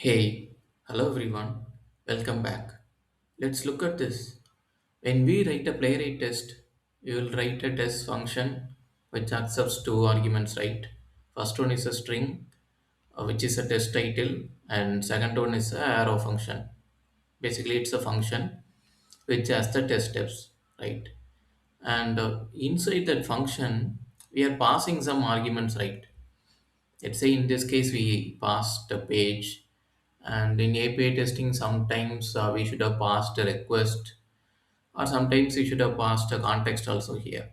Hey, hello everyone, welcome back. Let's look at this. When we write a playwright test, we will write a test function which accepts two arguments, right? First one is a string, which is a test title, and second one is a arrow function. Basically, it's a function which has the test steps, right? And inside that function, we are passing some arguments, right? Let's say in this case we passed a page, and in API testing sometimes we should have passed a request, or sometimes we should have passed a context also here.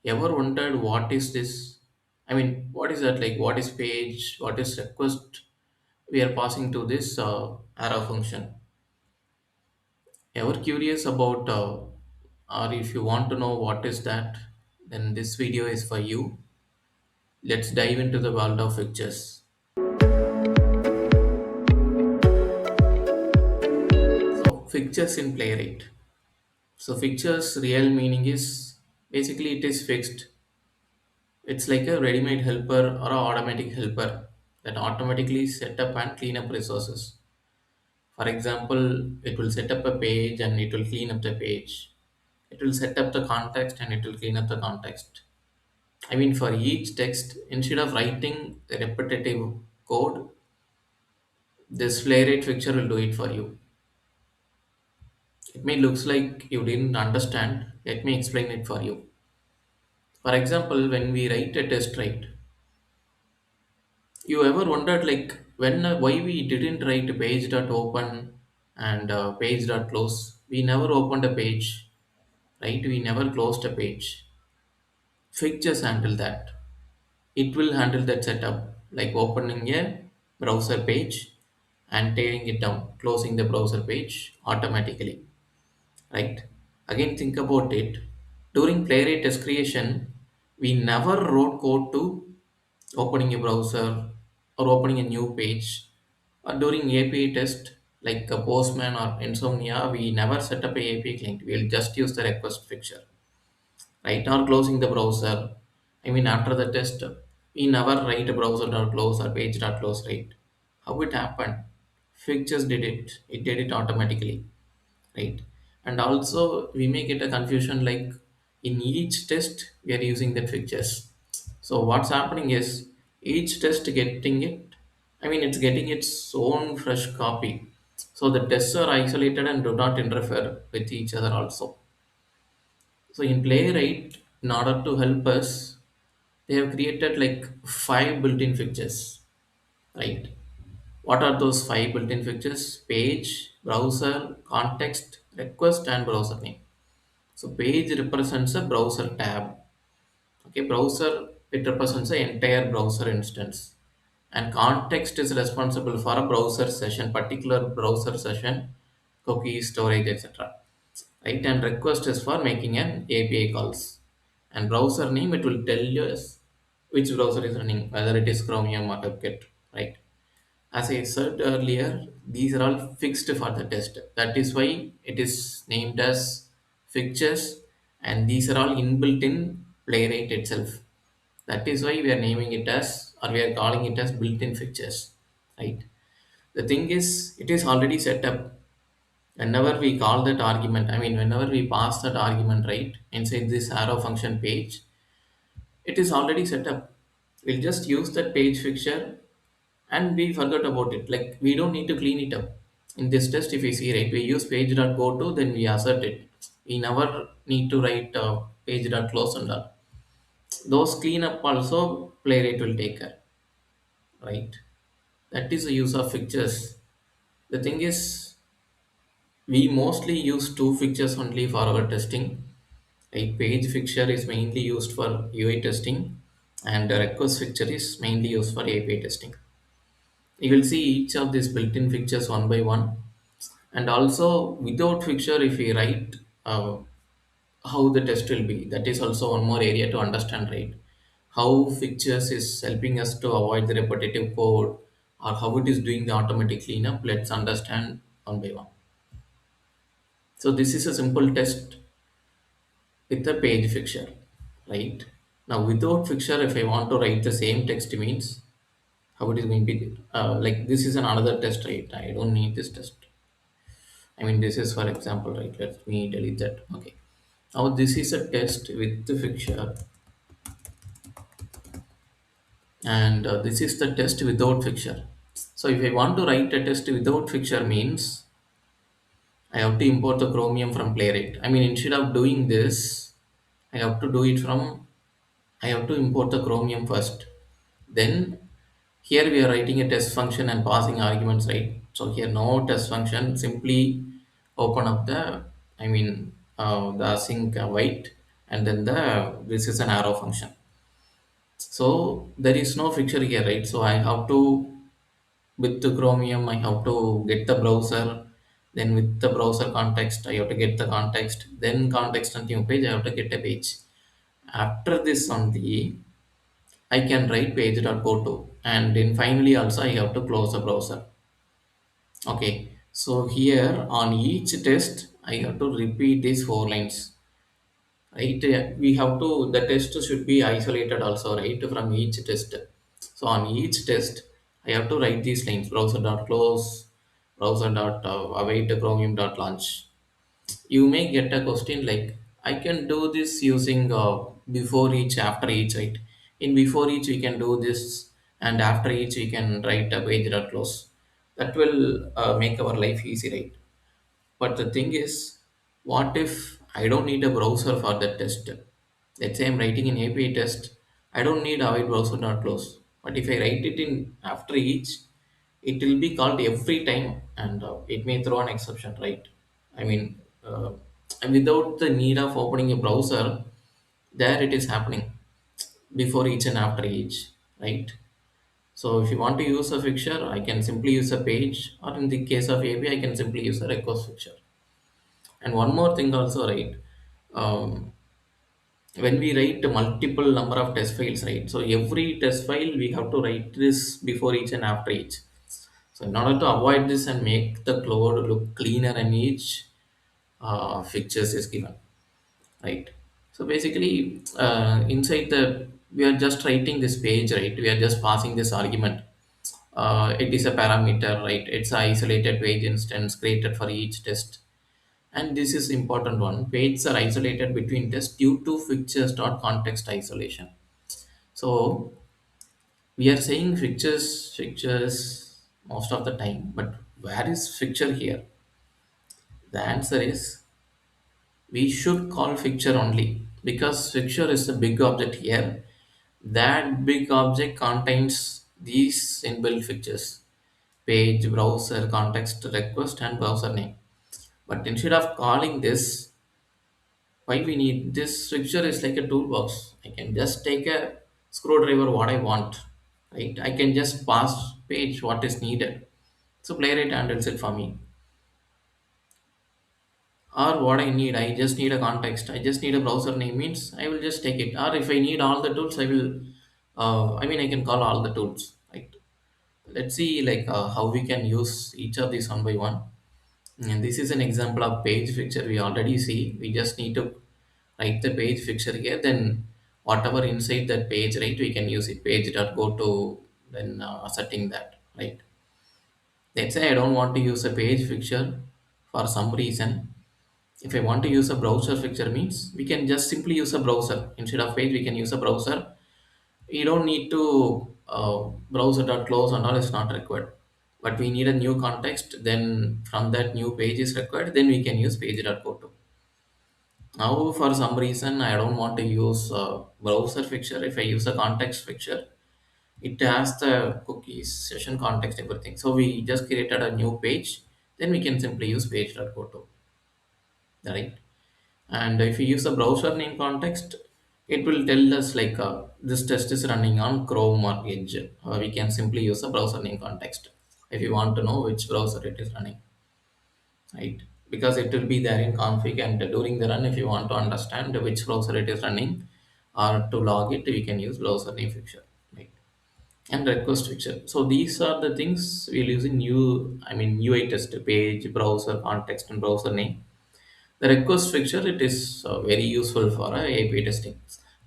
Ever wondered what is this? I mean, what is that, like what is page, what is request we are passing to this arrow function? Ever curious about or if you want to know what is that, then this video is for you. Let's dive into the world of pictures. So pictures in Playwright. So Fixture's real meaning is basically it is fixed. It's like a ready-made helper or a automatic helper that automatically set up and clean up resources. For example, it will set up a page and it will clean up the page. It will set up the context and it will clean up the context. I mean, for each text, instead of writing the repetitive code, this Playwright fixture will do it for you. It may looks like you didn't understand. Let me explain it for you. For example, when we write a test, right? You ever wondered like when why we didn't write page.open and page.close? We never opened a page, right? We never closed a page. Fixtures handle that. It will handle that setup, like opening a browser page and tearing it down, closing the browser page automatically, right? Again, think about it. During Playwright test creation, we never wrote code to opening a browser or opening a new page. Or during API test, like a Postman or Insomnia, we never set up a API client. We'll just use the request fixture, right? Or closing the browser. I mean, after the test, we never write a browser.close or page.close, right? How it happened? Fixtures did it. It did it automatically, right? And also we may get a confusion like in each test we are using that fixtures. So what's happening is each test getting it, I mean it's getting its own fresh copy, so the tests are isolated and do not interfere with each other also. So in Playwright, in order to help us, they have created like five built-in fixtures, right? What are those five built-in fixtures? Page, browser, context, request, and browser name. So page represents a browser tab. Okay, browser, it represents the entire browser instance. And context is responsible for a browser session, particular browser session, cookies, storage, etc. Right? And request is for making an API calls. And browser name, it will tell us which browser is running, whether it is Chromium or WebKit, right? As I said earlier, these are all fixed for the test. That is why it is named as fixtures, and these are all inbuilt in Playwright itself. That is why we are naming it as, or we are calling it as built-in fixtures, right? The thing is, it is already set up. Whenever we call that argument, I mean, whenever we pass that argument, right, inside this arrow function page, it is already set up. We'll just use that page fixture and we forgot about it. Like we don't need to clean it up. In this test, if we see right, we use page.go to, then we assert it. We never need to write page.close and all. Those cleanup also Playwright will take care, right? That is the use of fixtures. The thing is, we mostly use two fixtures only for our testing. Right? Page fixture is mainly used for UI testing, and the request fixture is mainly used for API testing. You will see each of these built-in fixtures one by one, and also without fixture, if we write how the test will be, that is also one more area to understand, right? How fixtures is helping us to avoid the repetitive code, or how it is doing the automatic cleanup. Let's understand one by one. So this is a simple test with a page fixture, right? Now without fixture, if I want to write the same text means how it is going to be. Like this is another test, right? I don't need this test. I mean, this is for example, right? Let me delete that. Okay. Now this is a test with the fixture, and this is the test without fixture. So if I want to write a test without fixture means I have to import the Chromium from Playwright. I mean, instead of doing this, I have to do it from. I have to import the Chromium first. Then here we are writing a test function and passing arguments, right? So here no test function. Simply open up the. I mean, the async await, and then the this is an arrow function. So there is no fixture here, right? So I have to with the Chromium, I have to get the browser. Then with the browser context, I have to get the context. Then context and new page, I have to get a page. After this only, I can write page.go to, and then finally also I have to close the browser. Okay, so here on each test, I have to repeat these four lines. Right, we have to the test should be isolated also, right, from each test. So on each test I have to write these lines: browser.close, browser.await, chromium.launch. You may get a question like, I can do this using before each, after each, right? In before each we can do this, and after each we can write a page.close. That will make our life easy, right? But the thing is, what if I don't need a browser for that test? Let's say I'm writing an API test. I don't need avoid browser not close. But if I write it in after each, it will be called every time, and it may throw an exception, right? I mean, without the need of opening a browser, there it is happening before each and after each, right? So if you want to use a fixture, I can simply use a page, or in the case of API, I can simply use a request fixture. And one more thing also, right? Um, when we write multiple number of test files, right? So every test file we have to write this before each and after each. So in order to avoid this and make the code look cleaner and each fixtures is given, right? So basically, inside the we are just writing this page, right? We are just passing this argument. It is a parameter, right? It's an isolated page instance created for each test. And this is important one. Pages are isolated between tests due to fixtures dot context isolation. So we are saying fixtures most of the time, but where is fixture here? The answer is we should call fixture only because fixture is the big object here. That big object contains these inbuilt fixtures: page, browser, context, request, and browser name. But instead of calling this, why we need this fixture is like a toolbox. I can just take a screwdriver what I want, right? I can just pass page what is needed. So Playwright handles it for me. Or what I need, I just need a context, I just need a browser name means I will just take it. Or if I need all the tools, I will I mean, I can call all the tools, right? Let's see like how we can use each of these one by one. And this is an example of page fixture we already see. We just need to write the page fixture here. Then whatever inside that page, right, we can use it page.go to, then setting that, right? Let's say I don't want to use a page fixture for some reason. If I want to use a browser fixture means we can just simply use a browser instead of page. We can use a browser. You don't need to browser.close and all is not required. But we need a new context. Then from that new page is required. Then we can use page.go to. Now, for some reason, I don't want to use browser fixture. If I use a context fixture, it has the cookies, session context, everything. So we just created a new page. Then we can simply use page.go to, right? And if you use a browser name context, it will tell us like this test is running on Chrome or Edge. We can simply use a browser name context if you want to know which browser it is running, right? Because it will be there in config, and during the run, if you want to understand which browser it is running or to log it, we can use browser name fixture, right? And request fixture. So these are the things we'll use in UI test: page, browser, context, and browser name. The request fixture, it is very useful for API testing.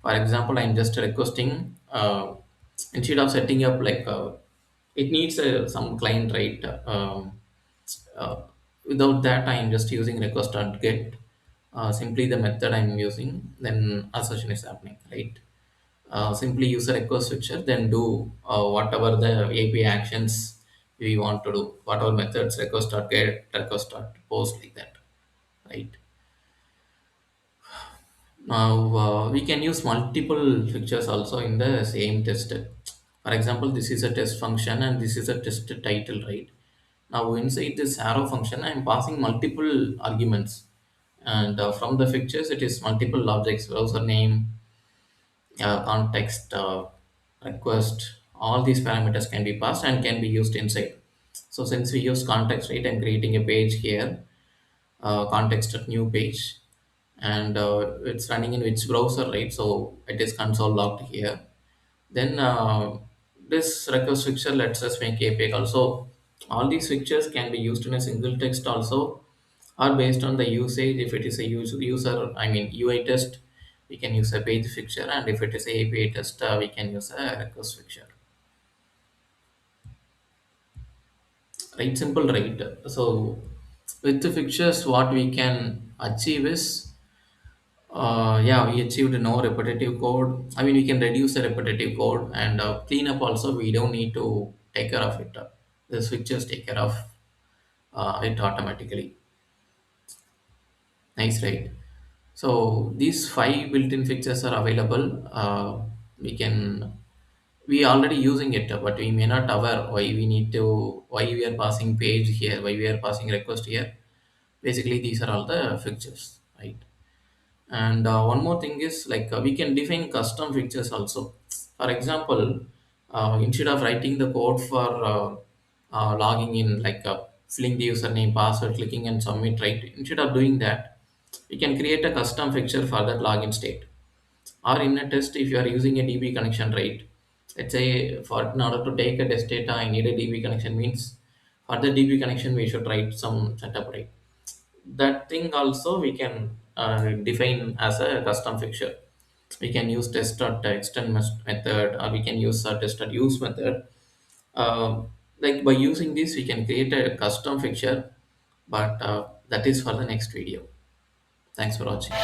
For example, I'm just requesting instead of setting up like It needs some client, right? Uh, Without that, I am just using request.get, simply the method I'm using, then assertion is happening, right? Simply use a request fixture, then do whatever the API actions we want to do, whatever methods request.get, request.post, like that, right? Now we can use multiple fixtures also in the same test. For example, this is a test function and this is a test title, right? Now inside this arrow function, I am passing multiple arguments, and from the fixtures, it is multiple objects: browser name, context, request. All these parameters can be passed and can be used inside. So since we use context, right, I'm creating a page here, context at new page, and it's running in which browser, right? So it is console logged here. Then this request fixture lets us make API call. So all these fixtures can be used in a single text also, or based on the usage. If it is a user, I mean UI test, we can use a page fixture, and if it is a API test, we can use a request fixture. Right, simple, right? So with the fixtures, what we can achieve is, yeah, we achieved no repetitive code. I mean, we can reduce the repetitive code and clean up also. We don't need to take care of it. The switches take care of it automatically. Nice, right? So these five built-in fixtures are available. We can we already using it, but we may not aware why we are passing page here, why we are passing request here. Basically, these are all the fixtures, right? And one more thing is, like, we can define custom fixtures also. For example, instead of writing the code for logging in, like filling the username, password, clicking and submit, right? Instead of doing that, we can create a custom fixture for that login state. Or in a test, if you are using a DB connection, right? Let's say for in order to take a test data, I need a DB connection, means for the DB connection, we should write some setup, right? That thing also we can define as a custom fixture. We can use test.extend method, or we can use a test.use method. Like by using this, we can create a custom fixture, but that is for the next video. Thanks for watching.